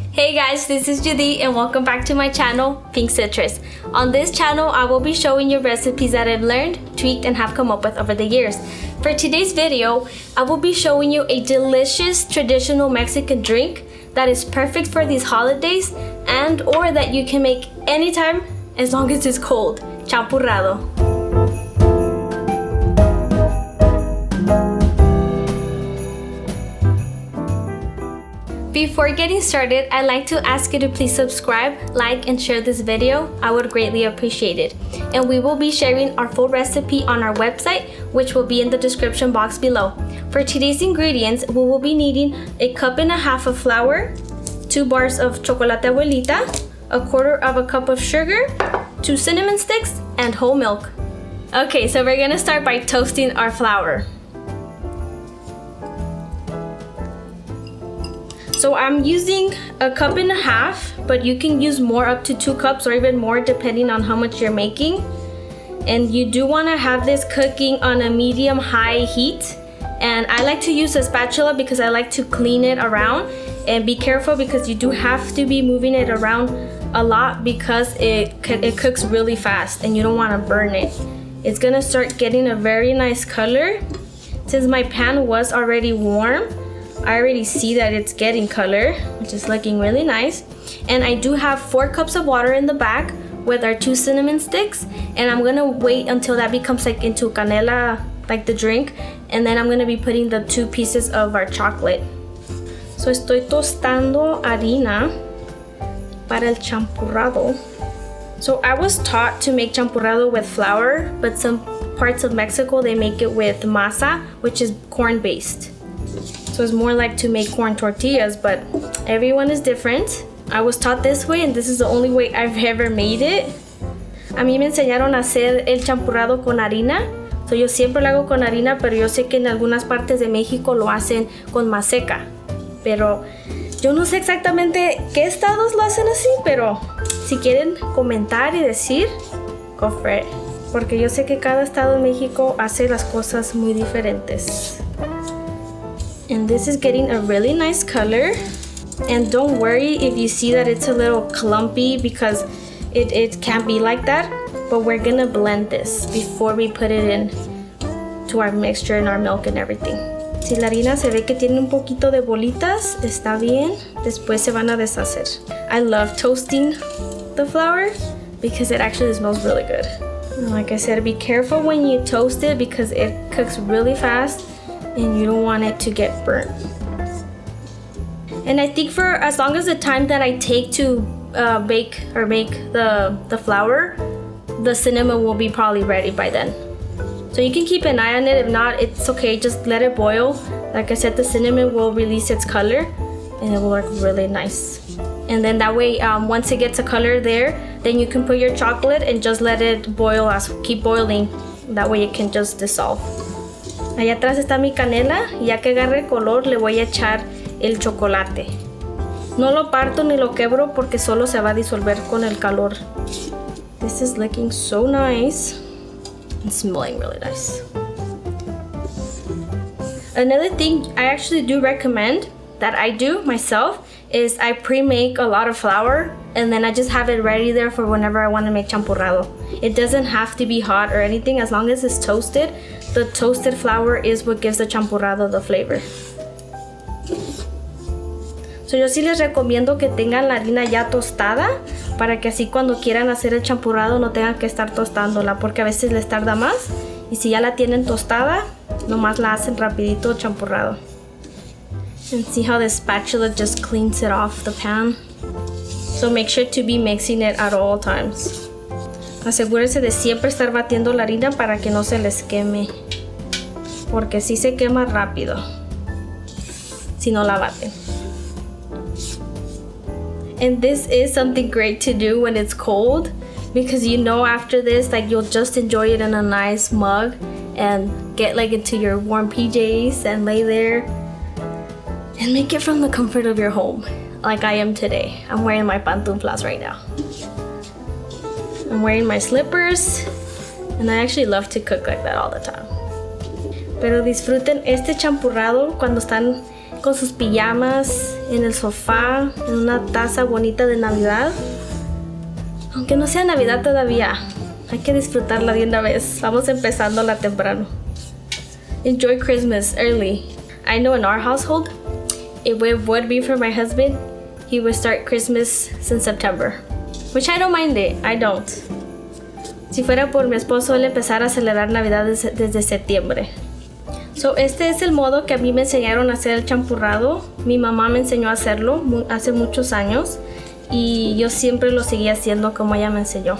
Hey guys, this is Judy and welcome back to my channel, Pink Citrus. On this channel, I will be showing you recipes that I've learned, tweaked, and have come up with over the years. For today's video, I will be showing you a delicious traditional Mexican drink that is perfect for these holidays and or that you can make anytime as long as it's cold, Champurrado. Before getting started, I'd like to ask you to please subscribe, like, and share this video. I would greatly appreciate it. And we will be sharing our full recipe on our website, which will be in the description box below. For today's ingredients, we will be needing 1.5 cups of flour, 2 bars of chocolate abuelita, 1/4 cup of sugar, 2 cinnamon sticks, and whole milk. Okay, so we're gonna start by toasting our flour. So I'm using 1.5 cups, but you can use more, up to 2 cups or even more depending on how much you're making. And you do want to have this cooking on a medium-high heat. And I like to use a spatula because I like to clean it around. And be careful because you do have to be moving it around a lot because it cooks really fast and you don't want to burn it. It's gonna start getting a very nice color. Since my pan was already warm, I already see that it's getting color, which is looking really nice. And I do have 4 cups of water in the back with our 2 cinnamon sticks. And I'm gonna wait until that becomes like into canela, like the drink. And then I'm gonna be putting the 2 pieces of our chocolate. So estoy tostando harina para el champurrado. So I was taught to make champurrado with flour, but some parts of Mexico, they make it with masa, which is corn-based. So it's more like to make corn tortillas, but everyone is different. I was taught this way and this is the only way I've ever made it. A mí me enseñaron a hacer el champurrado con harina. So yo siempre lo hago con harina, pero yo sé que en algunas partes de México lo hacen con maseca. Pero yo no sé exactamente qué estados lo hacen así, pero si quieren comentar y decir, go for it. Porque yo sé que cada estado de México hace las cosas muy diferentes. And this is getting a really nice color. And don't worry if you see that it's a little clumpy because it can't be like that. But we're gonna blend this before we put it in to our mixture and our milk and everything. Si la harina se ve que tiene un poquito de bolitas, está bien. Después se van a deshacer. I love toasting the flour because it actually smells really good. And like I said, be careful when you toast it because it cooks really fast and you don't want it to get burnt. And I think for as long as the time that I take to bake or make the flour, the cinnamon will be probably ready by then. So you can keep an eye on it. If not, it's okay, just let it boil. Like I said, the cinnamon will release its color and it will look really nice. And then that way, once it gets a color there, then you can put your chocolate and just let it boil, keep boiling. That way it can just dissolve. Allá atrás está mi canela y ya que agarre color le voy a echar el chocolate. No lo parto ni lo quebro porque solo se va a disolver con el calor. This is looking so nice and smelling really nice. Another thing I actually do recommend that I do myself is I pre-make a lot of flour and then I just have it ready there for whenever I want to make champurrado. It doesn't have to be hot or anything as long as it's toasted. The toasted flour is what gives the champurrado the flavor. So yo sí les recomiendo que tengan la harina ya tostada para que así cuando quieran hacer el champurrado no tengan que estar tostándola porque a veces les tarda más y si ya la tienen tostada, nomás la hacen rapidito champurrado. And see how the spatula just cleans it off the pan. So make sure to be mixing it at all times. Asegúrense de siempre estar batiendo la harina para que no se les queme. Porque sí se quema rápido si no la baten. And this is something great to do when it's cold because you know after this like you'll just enjoy it in a nice mug and get like into your warm PJs and lay there and make it from the comfort of your home like I am today. I'm wearing my pantuflas right now. I'm wearing my slippers and I actually love to cook like that all the time. Pero disfruten este champurrado cuando están con sus pijamas en el sofá, en una taza bonita de Navidad. Aunque no sea Navidad todavía, hay que disfrutarla de una vez. Vamos empezándola temprano. Enjoy Christmas early. I know in our household, it would be for my husband, he would start Christmas since September. Which I don't mind it, I don't. Si fuera por mi esposo, él empezara a celebrar Navidad desde septiembre. So, este es el modo que a mí me enseñaron a hacer el champurrado. Mi mamá me enseñó a hacerlo hace muchos años y yo siempre lo seguí haciendo como ella me enseñó.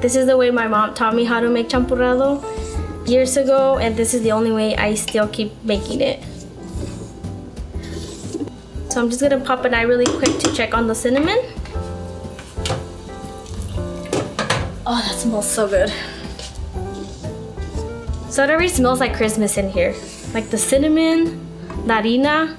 This is the way my mom taught me how to make champurrado years ago, and this is the only way I still keep making it. So I'm just gonna pop an eye really quick to check on the cinnamon. Oh, that smells so good. So it already smells like Christmas in here. Like the cinnamon, the harina,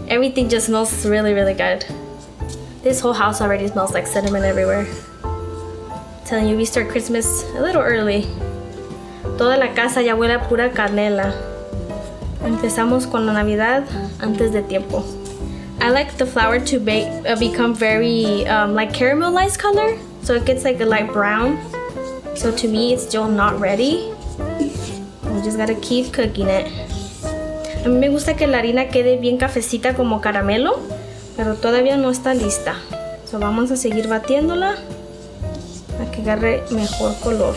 everything just smells really, really good. This whole house already smells like cinnamon everywhere. I'm telling you, we start Christmas a little early. Toda la casa ya huele a pura canela. Empezamos con la Navidad antes de tiempo. I like the flour to become very like caramelized color. So it gets like a light brown. So to me, it's still not ready. We just gotta keep cooking it. A mí me gusta que la harina quede bien cafecita como caramelo, pero todavía no está lista. So vamos a seguir batiéndola para que agarre mejor color.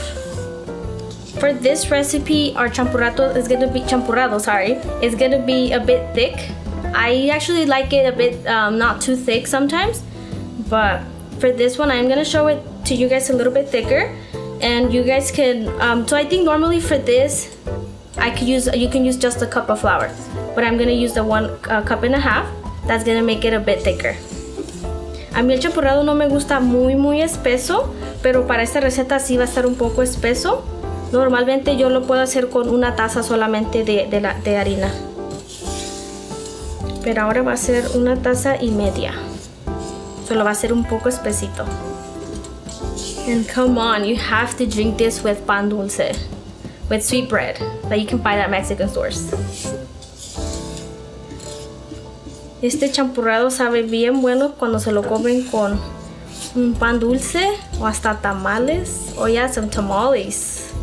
For this recipe, our champurrado is gonna be a bit thick. I actually like it a bit not too thick sometimes, but for this one, I'm gonna show it to you guys a little bit thicker, and you guys can. So I think normally for this, you can use just a cup of flour, but I'm gonna use the 1.5 cups. That's gonna make it a bit thicker. A mí el champurrado no me gusta muy espeso, pero para esta receta sí va a estar un poco espeso. Normalmente yo lo puedo hacer con una taza solamente de harina, pero ahora va a ser 1.5 tazas. Solo va a ser un poco espesito. And come on, you have to drink this with pan dulce, with sweet bread that you can find at Mexican stores. Este champurrado sabe bien bueno cuando se lo comen con un pan dulce o hasta tamales. Oh yeah, some tamales.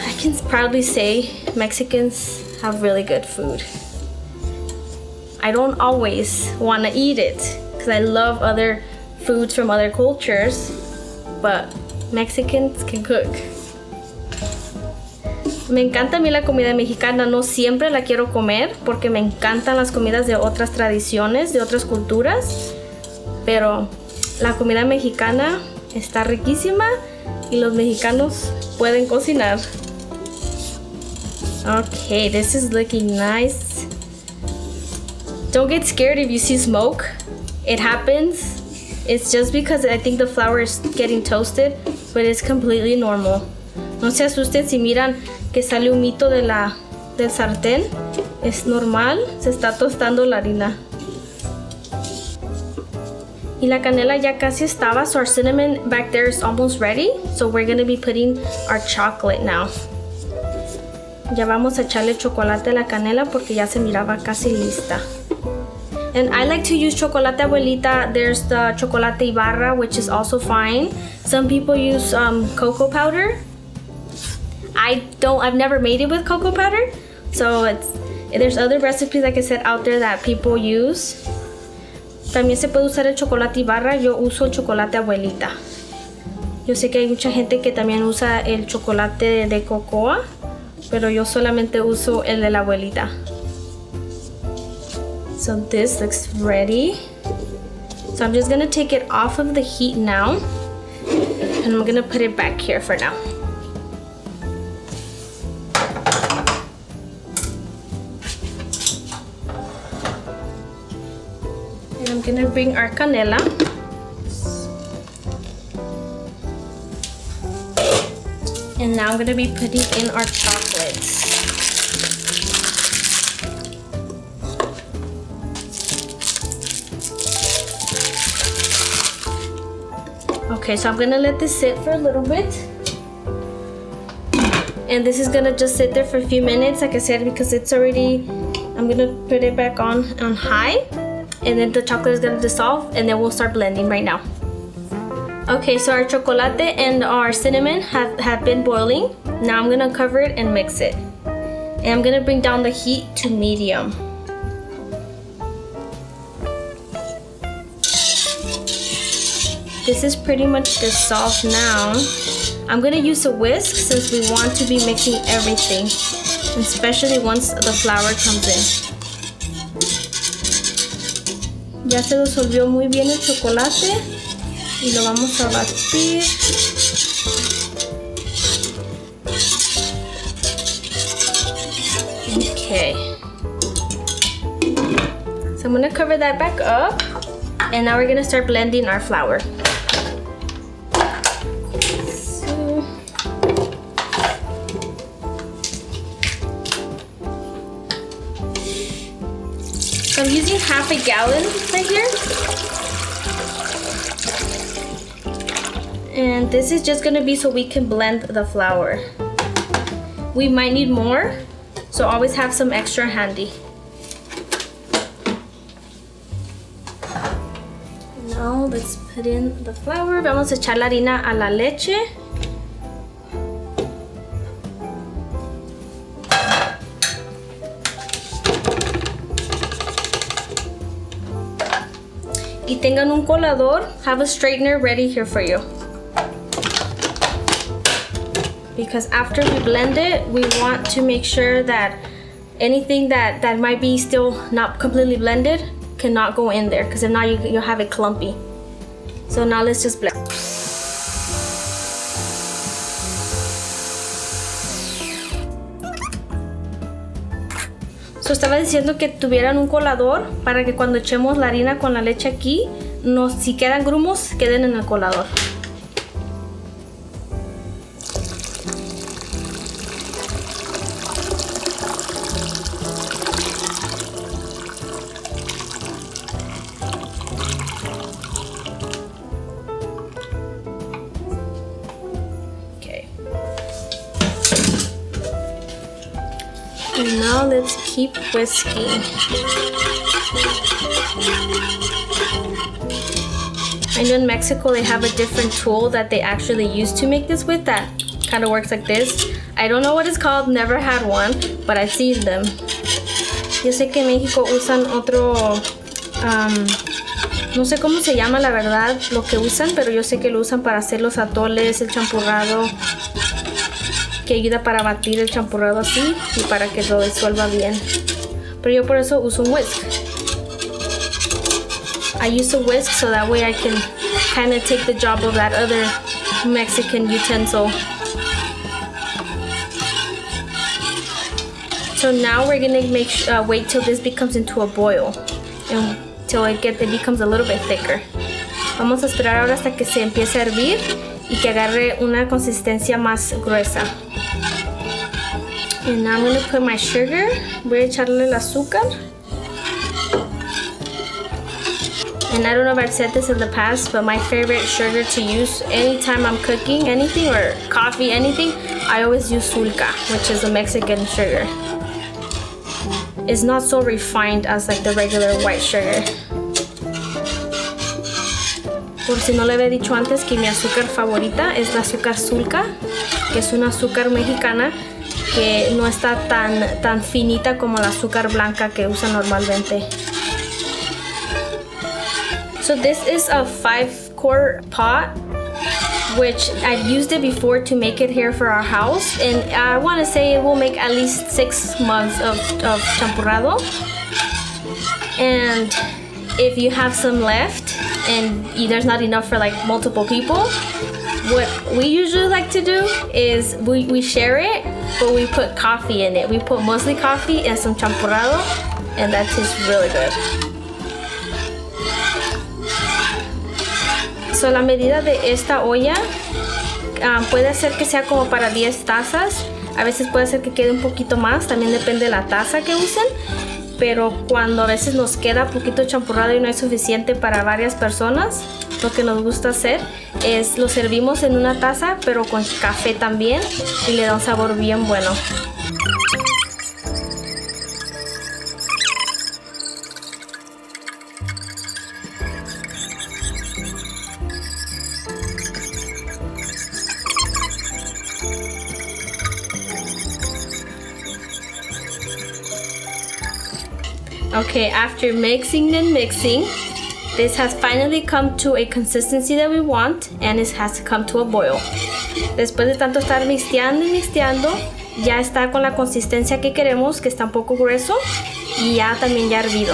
I can proudly say Mexicans have really good food. I don't always want to eat it because I love other foods from other cultures, but Mexicans can cook. Me encanta a mí la comida mexicana, no siempre la quiero comer porque me encantan las comidas de otras tradiciones, de otras culturas, pero la comida mexicana está riquísima y los mexicanos pueden cocinar. Okay, this is looking nice. Don't get scared if you see smoke. It happens. It's just because I think the flour is getting toasted, but it's completely normal. No se asusten si miran que sale humito del sartén. Es normal, se está tostando la harina. Y la canela ya casi estaba, so our cinnamon back there is almost ready. So we're gonna be putting our chocolate now. Ya vamos a echarle chocolate a la canela porque ya se miraba casi lista. And I like to use chocolate abuelita. There's the chocolate Ibarra, which is also fine. Some people use cocoa powder. I've never made it with cocoa powder. So there's other recipes, like I said, out there that people use. También se puede usar el chocolate Ibarra. Yo uso el chocolate abuelita. Yo sé que hay mucha gente que también usa el chocolate de cocoa, pero yo solamente uso el de la abuelita. So this looks ready. So I'm just gonna take it off of the heat now, and I'm gonna put it back here for now. And I'm gonna bring our canela. And now I'm gonna be putting in our chocolates. Okay, so I'm gonna let this sit for a little bit. And this is gonna just sit there for a few minutes, like I said, because it's already I'm gonna put it back on high, and then the chocolate is gonna dissolve, and then we'll start blending right now. Okay, so our chocolate and our cinnamon have been boiling. Now I'm gonna cover it and mix it. And I'm gonna bring down the heat to medium. This is pretty much dissolved now. I'm gonna use a whisk since we want to be mixing everything, especially once the flour comes in. Ya se disolvió muy bien el chocolate y lo vamos a batir. Okay. So I'm gonna cover that back up, and now we're gonna start blending our flour. So I'm using half a gallon right here. And this is just gonna be so we can blend the flour. We might need more, so always have some extra handy. Now let's put in the flour. Vamos a echar la harina a la leche. Y tengan un colador, have a straightener ready here for you. Because after we blend it, we want to make sure that anything that might be still not completely blended cannot go in there, because if not, you'll have it clumpy. So now let's just blend. So estaba diciendo que tuvieran un colador para que cuando echemos la harina con la leche aquí, si quedan grumos, queden en el colador. And now let's keep whisking. I know in Mexico they have a different tool that they actually use to make this with that kind of works like this. I don't know what it's called, never had one, but I've seen them. Yo sé que en México usan otro, no sé cómo se llama la verdad lo que usan, pero yo sé que lo usan para hacer los atoles, el champurrado, que ayuda para batir el champurrado así y para que lo disuelva bien. Pero yo por eso uso un whisk. I use a whisk so that way I can kind of take the job of that other Mexican utensil. So now we're gonna wait till this becomes into a boil, until it becomes a little bit thicker. Vamos a esperar ahora hasta que se empiece a hervir y que agarre una consistencia más gruesa. And now I'm going to put my sugar. Voy a echarle el azúcar. And I don't know if I've said this in the past, but my favorite sugar to use anytime I'm cooking anything or coffee, anything, I always use sulca, which is a Mexican sugar. It's not so refined as like the regular white sugar. Por si no le había dicho antes que mi azúcar favorita es la azúcar sulca, que es una azúcar mexicana que no está tan finita como la azúcar blanca que usa normalmente. So this is a 5-quart pot, which I've used it before to make it here for our house, and I want to say it will make at least 6 months of champurrado. And if you have some left and there's not enough for like multiple people, what we usually like to do is we share it, but we put coffee in it. We put mostly coffee and some champurrado, and that tastes really good. So la medida de esta olla puede ser que sea como para 10 tazas. A veces puede ser que quede un poquito más, también depende de la taza que usen. Pero cuando a veces nos queda poquito champurrado y no es suficiente para varias personas, lo que nos gusta hacer es lo servimos en una taza, pero con café también, y le da un sabor bien bueno. Okay, after mixing and mixing, this has finally come to a consistency that we want, and it has to come to a boil. Después de tanto estar mixteando y mixteando, ya está con la consistencia que queremos, que está un poco grueso y ya también ya hervido.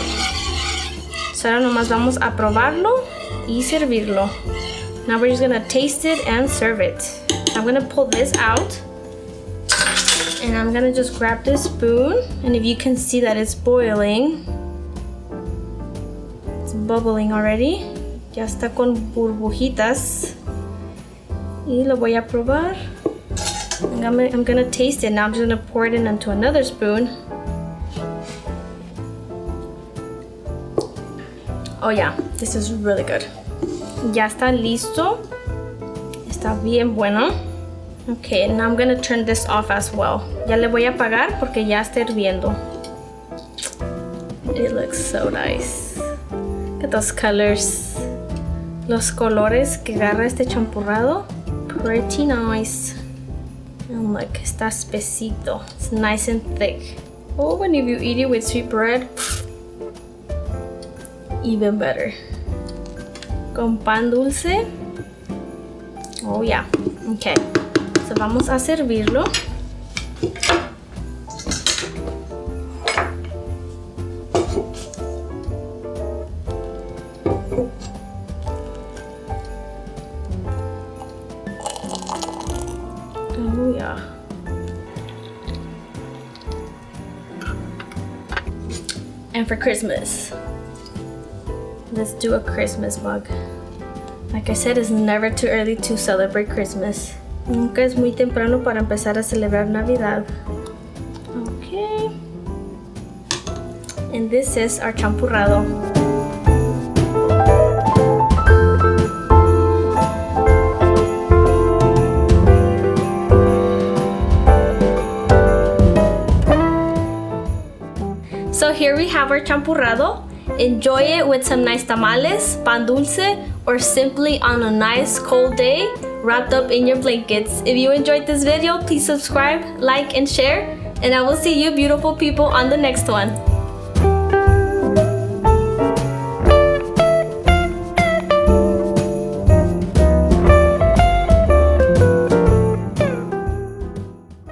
So ahora nomás vamos a probarlo y servirlo. Now we're just gonna taste it and serve it. I'm gonna pull this out, and I'm gonna just grab this spoon, and if you can see that it's boiling, it's bubbling already. Ya está con burbujitas. Y lo voy a probar. I'm gonna taste it. Now I'm just gonna pour it into another spoon. Oh yeah, this is really good. Ya está listo. Está bien bueno. Okay, now I'm gonna turn this off as well. Ya le voy a apagar porque ya está hirviendo. It looks so nice. Look at those colors. Los colores que agarra este champurrado. Pretty nice. And look, está espesito. It's nice and thick. Oh, and if you eat it with sweet bread, even better. Con pan dulce. Oh yeah. Okay. So vamos a servirlo. Oh yeah. And for Christmas, let's do a Christmas mug. Like I said, it's never too early to celebrate Christmas. Nunca es muy temprano para empezar a celebrar Navidad. Okay. And this is our champurrado. So here we have our champurrado. Enjoy it with some nice tamales, pan dulce, or simply on a nice cold day, wrapped up in your blankets. If you enjoyed this video, please subscribe, like, and share, and I will see you beautiful people on the next one.